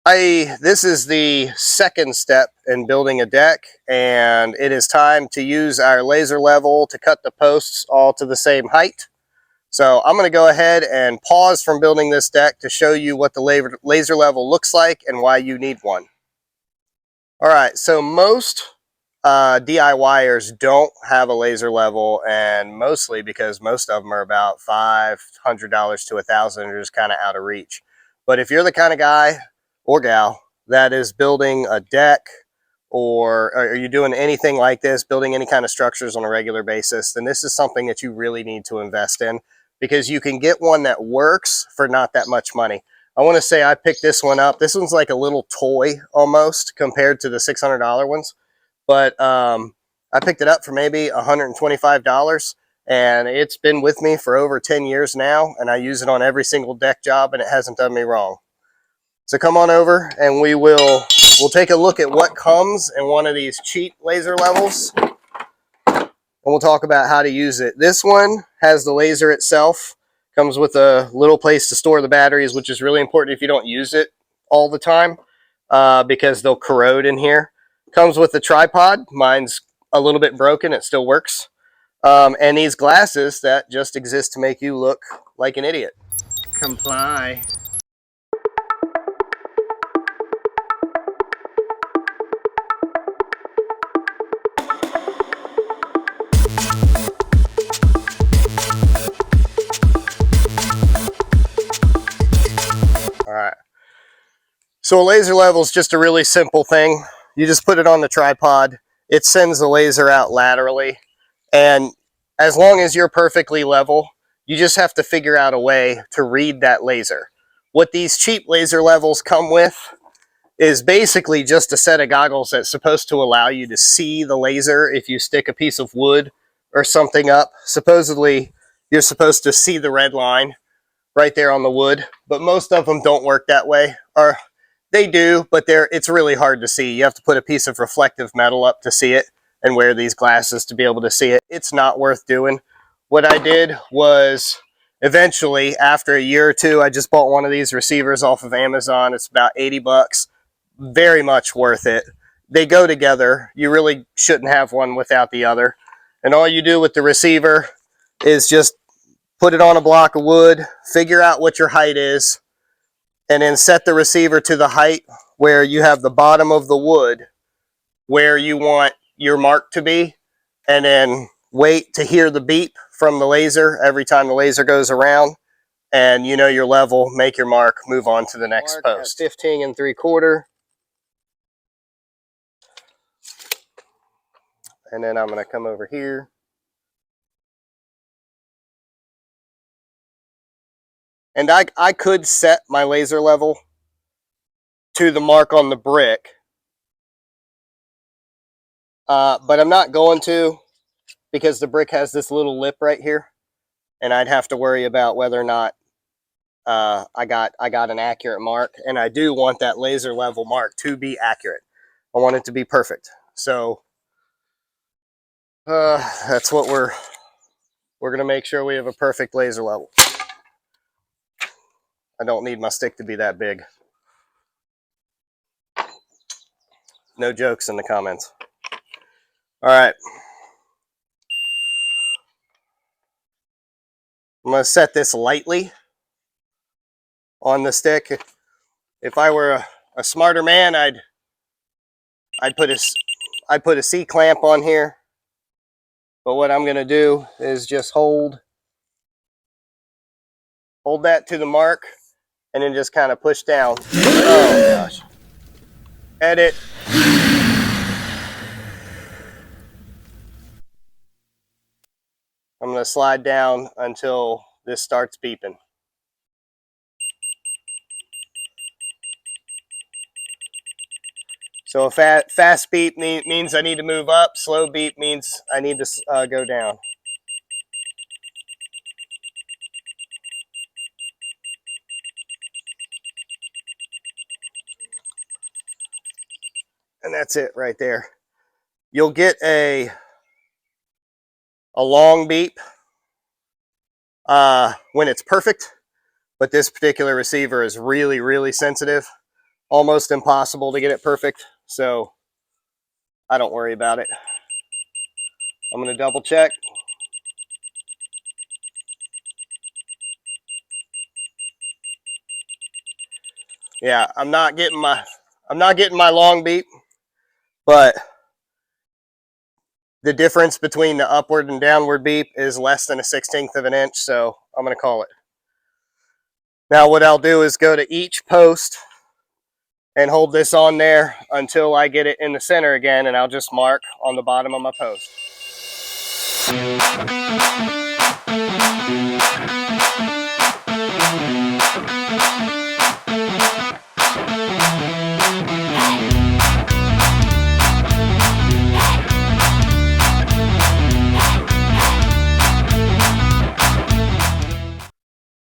This is the second step in building a deck, and it is time to use our laser level to cut the posts all to the same height. So I'm going to go ahead and pause from building this deck to show you what the laser level looks like and why you need one. All right, so most DIYers don't have a laser level, and mostly because most of them are about $500 to $1,000 and just kind of out of reach. But if you're the kind of guy or gal that is building a deck, or are you doing anything like this, building any kind of structures on a regular basis, then this is something that you really need to invest in, because you can get one that works for not that much money. I want to say I picked this one up. This one's like a little toy almost compared to the $600 ones. But I picked it up for maybe $125, and it's been with me for over 10 years now, and I use it on every single deck job, and it hasn't done me wrong. So come on over, and we'll take a look at what comes in one of these cheap laser levels, and we'll talk about how to use it. This one has the laser itself, comes with a little place to store the batteries, which is really important if you don't use it all the time, because they'll corrode in here. Comes with a tripod. Mine's a little bit broken. It still works. And these glasses that just exist to make you look like an idiot. Comply. All right. So a laser level is just a really simple thing. You just put it on the tripod. It sends the laser out laterally. And as long as you're perfectly level, you just have to figure out a way to read that laser. What these cheap laser levels come with is basically just a set of goggles that's supposed to allow you to see the laser if you stick a piece of wood or something up. Supposedly, you're supposed to see the red line right there on the wood, but most of them don't work that way. Or they do, but it's really hard to see. You have to put a piece of reflective metal up to see it and wear these glasses to be able to see it. It's not worth doing. What I did was eventually, after a year or two, I just bought one of these receivers off of Amazon. It's about 80 bucks. Very much worth it. They go together. You really shouldn't have one without the other. And all you do with the receiver is just put it on a block of wood, figure out what your height is, and then set the receiver to the height where you have the bottom of the wood where you want your mark to be, and then wait to hear the beep from the laser every time the laser goes around, and you know your level, make your mark, move on to the next post. 15 3/4. And then I'm going to come over here. And I could set my laser level to the mark on the brick, but I'm not going to, because the brick has this little lip right here, and I'd have to worry about whether or not I got an accurate mark. And I do want that laser level mark to be accurate. I want it to be perfect. So that's what we're going to make sure we have a perfect laser level. I don't need my stick to be that big. No jokes in the comments. All right. I'm going to set this lightly on the stick. If I were a smarter man, I'd put a C clamp on here. But what I'm going to do is just hold that to the mark, and then just kind of push down. Oh gosh. Edit. I'm going to slide down until this starts beeping. So a fast beep means I need to move up. Slow beep means I need to go down. And that's it right there. You'll get a long beep when it's perfect, but this particular receiver is really, really sensitive. almost impossible to get it perfect, so I don't worry about it. I'm going to double check. Yeah, I'm not getting my long beep, but the difference between the upward and downward beep is less than a 1/16 of an inch, so I'm going to call it. Now what I'll do is go to each post and hold this on there until I get it in the center again, and I'll just mark on the bottom of my post.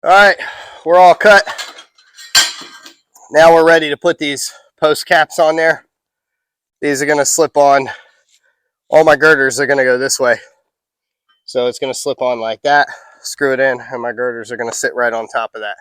All right, we're all cut. Now we're ready to put these post caps on there. These are going to slip on. All my girders are going to go this way. So it's going to slip on like that, screw it in, and my girders are going to sit right on top of that.